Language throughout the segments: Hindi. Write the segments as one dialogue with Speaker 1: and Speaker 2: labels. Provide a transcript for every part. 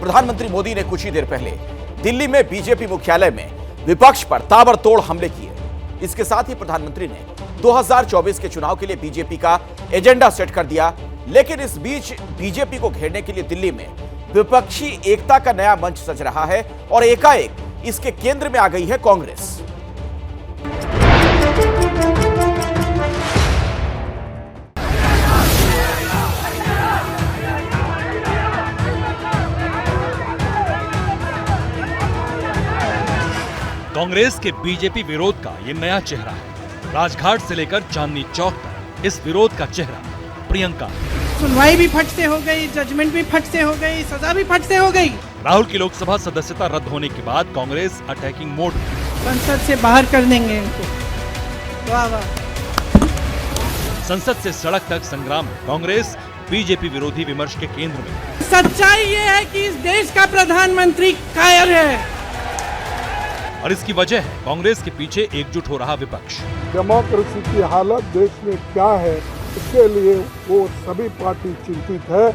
Speaker 1: प्रधानमंत्री मोदी ने कुछ ही देर पहले दिल्ली में बीजेपी मुख्यालय में विपक्ष पर ताबड़तोड़ हमले किए। इसके साथ ही प्रधानमंत्री ने 2024 के चुनाव के लिए बीजेपी का एजेंडा सेट कर दिया। लेकिन इस बीच बीजेपी को घेरने के लिए दिल्ली में विपक्षी एकता का नया मंच सज रहा है और एकाएक इसके केंद्र में आ गई है कांग्रेस।
Speaker 2: कांग्रेस के बीजेपी विरोध का ये नया चेहरा है। राजघाट से लेकर चांदनी चौक तक इस विरोध का चेहरा प्रियंका।
Speaker 3: सुनवाई भी फट से हो गई, जजमेंट भी फट से हो गई, सजा भी फट से हो गई।
Speaker 2: राहुल की लोकसभा सदस्यता रद्द होने के बाद कांग्रेस अटैकिंग मोड में।
Speaker 3: संसद से बाहर कर देंगे इनको। वाह वाह।
Speaker 2: संसद से सड़क तक संग्राम में कांग्रेस बीजेपी विरोधी विमर्श के केंद्र में।
Speaker 3: सच्चाई ये है कि इस देश का प्रधानमंत्री कायर है
Speaker 2: और इसकी वजह है कांग्रेस के पीछे एकजुट हो रहा विपक्ष।
Speaker 4: डेमोक्रेसी की हालत देश में क्या है, इसके लिए वो सभी पार्टी चिंतित है।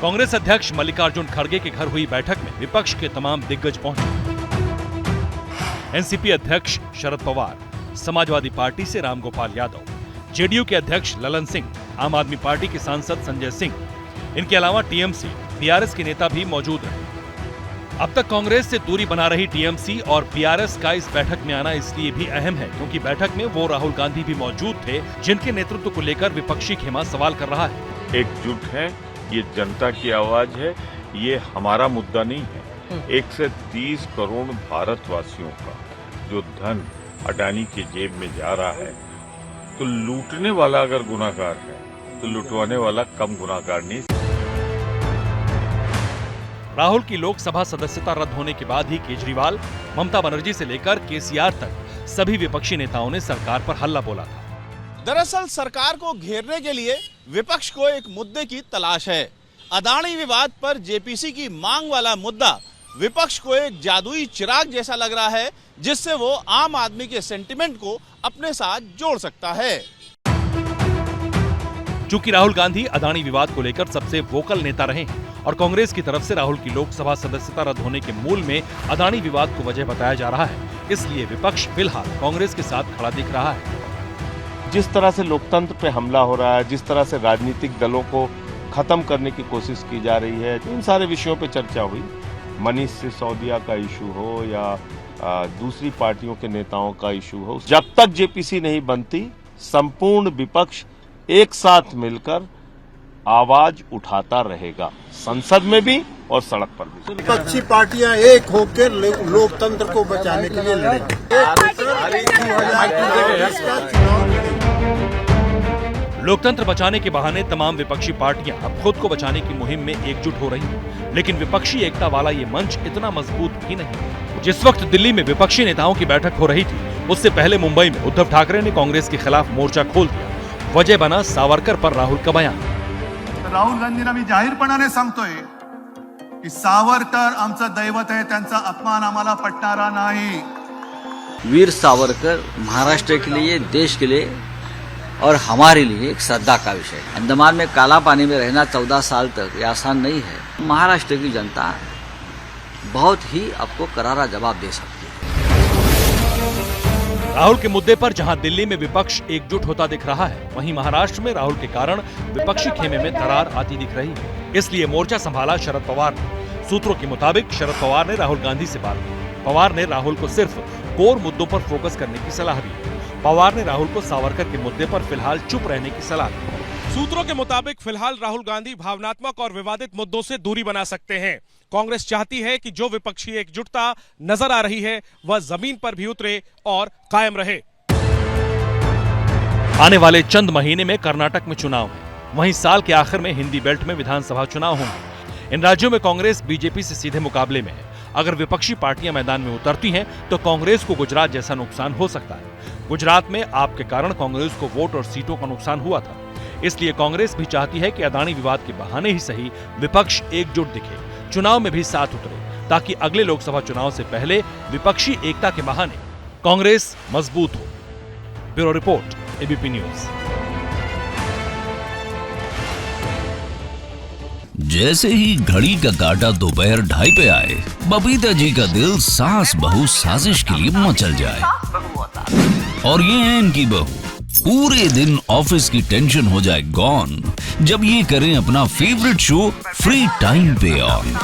Speaker 2: कांग्रेस अध्यक्ष मल्लिकार्जुन खड़गे के घर हुई बैठक में विपक्ष के तमाम दिग्गज पहुंचे। एनसीपी अध्यक्ष शरद पवार, समाजवादी पार्टी से रामगोपाल यादव, जेडीयू के अध्यक्ष ललन सिंह, आम आदमी पार्टी के सांसद संजय सिंह, इनके अलावा टीएमसी, बीआरएस के नेता भी मौजूद रहे। अब तक कांग्रेस से दूरी बना रही टीएमसी और बीआरएस का इस बैठक में आना इसलिए भी अहम है क्योंकि बैठक में वो राहुल गांधी भी मौजूद थे जिनके नेतृत्व को लेकर विपक्षी खेमा सवाल कर रहा है।
Speaker 5: एकजुट है, ये जनता की आवाज है, ये हमारा मुद्दा नहीं है। 130 करोड़ भारतवासियों का जो धन अडानी की जेब में जा रहा है, तो लूटने वाला अगर गुनाहगार है तो लुटवाने वाला कम गुनाहगार नहीं।
Speaker 2: राहुल की लोकसभा सदस्यता रद्द होने के बाद ही केजरीवाल, ममता बनर्जी से लेकर केसीआर तक सभी विपक्षी नेताओं ने सरकार पर हल्ला बोला था।
Speaker 6: दरअसल सरकार को घेरने के लिए विपक्ष को एक मुद्दे की तलाश है। अदानी विवाद पर जेपीसी की मांग वाला मुद्दा विपक्ष को एक जादुई चिराग जैसा लग रहा है जिससे वो आम आदमी के सेंटिमेंट को अपने साथ जोड़ सकता है।
Speaker 2: चूंकि राहुल गांधी अदानी विवाद को लेकर सबसे वोकल नेता रहे हैं और कांग्रेस की तरफ से राहुल की लोकसभा सदस्यता रद्द होने के मूल में अदानी विवाद को वजह बताया जा रहा है, इसलिए विपक्ष फिलहाल कांग्रेस के साथ खड़ा दिख रहा है।
Speaker 7: जिस तरह से लोकतंत्र पे हमला हो रहा है, जिस तरह से राजनीतिक दलों को खत्म करने की कोशिश की जा रही है, इन सारे विषयों पे चर्चा हुई। मनीष सिसोदिया का इशू हो या दूसरी पार्टियों के नेताओं का इशू हो, जब तक जेपीसी नहीं बनती संपूर्ण विपक्ष एक साथ मिलकर आवाज उठाता रहेगा, संसद में भी और सड़क पर भी।
Speaker 4: विपक्षी पार्टियां एक होकर लोकतंत्र को बचाने के लिए लड़ेंगी।
Speaker 2: लोकतंत्र बचाने के बहाने तमाम विपक्षी पार्टियां अब खुद को बचाने की मुहिम में एकजुट हो रही हैं, लेकिन विपक्षी एकता वाला ये मंच इतना मजबूत भी नहीं। जिस वक्त दिल्ली में विपक्षी नेताओं की बैठक हो रही थी, उससे पहले मुंबई में उद्धव ठाकरे ने कांग्रेस के खिलाफ मोर्चा खोल दिया। वजह बना सावरकर पर राहुल का बयान।
Speaker 8: राहुल गांधींना मी जाहीरपणाने सांगतोय की सावरकर आमचं दैवत आहे, त्यांचा अपमान आम्हाला पटणारा नाही।
Speaker 9: वीर सावरकर महाराष्ट्र के लिए, देश के लिए और हमारे लिए एक श्रद्धा का विषय है। अंडमान में काला पानी में रहना 14 साल तक ये आसान नहीं है। महाराष्ट्र की जनता बहुत ही आपको करारा जवाब दे सकती है।
Speaker 2: राहुल के मुद्दे पर जहां दिल्ली में विपक्ष एकजुट होता दिख रहा है, वहीं महाराष्ट्र में राहुल के कारण विपक्षी खेमे में दरार आती दिख रही है। इसलिए मोर्चा संभाला शरद पवार ने। सूत्रों के मुताबिक शरद पवार ने राहुल गांधी से बात की। पवार ने राहुल को सिर्फ कोर मुद्दों पर फोकस करने की सलाह दी। पवार ने राहुल को सावरकर के मुद्दे पर फिलहाल चुप रहने की सलाह दी।
Speaker 10: सूत्रों के मुताबिक फिलहाल राहुल गांधी भावनात्मक और विवादित मुद्दों से दूरी बना सकते हैं। कांग्रेस चाहती है कि जो विपक्षी एकजुटता नजर आ रही है वह जमीन पर भी उतरे और कायम रहे।
Speaker 2: आने वाले चंद महीने में कर्नाटक में चुनाव है, वहीं साल के आखिर में हिंदी बेल्ट में विधानसभा चुनाव होंगे। इन राज्यों में कांग्रेस बीजेपी से सीधे मुकाबले में है। अगर विपक्षी पार्टियां मैदान में उतरती हैं तो कांग्रेस को गुजरात जैसा नुकसान हो सकता है। गुजरात में आप के कारण कांग्रेस को वोट और सीटों का नुकसान हुआ था, इसलिए कांग्रेस भी चाहती है कि अदानी विवाद के बहाने ही सही विपक्ष एकजुट दिखे, चुनाव में भी साथ उतरे, ताकि अगले लोकसभा चुनाव से पहले विपक्षी एकता के बहाने कांग्रेस मजबूत हो। Bureau report, ABP news.
Speaker 11: जैसे ही घड़ी का काटा दोपहर 2:30 पे आए, बबीता जी का दिल सास बहू साजिश के लिए मचल जाए। और ये है इनकी बहू, पूरे दिन ऑफिस की टेंशन हो जाए गॉन जब ये करें अपना फेवरेट शो फ्री टाइम पे ऑन।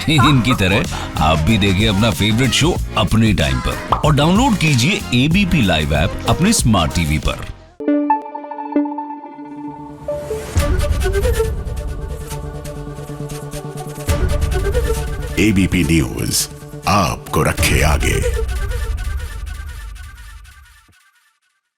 Speaker 11: इनकी तरह आप भी देखें अपना फेवरेट शो अपने टाइम पर और डाउनलोड कीजिए एबीपी लाइव ऐप अपने स्मार्ट टीवी पर।
Speaker 12: एबीपी न्यूज आपको रखे आगे।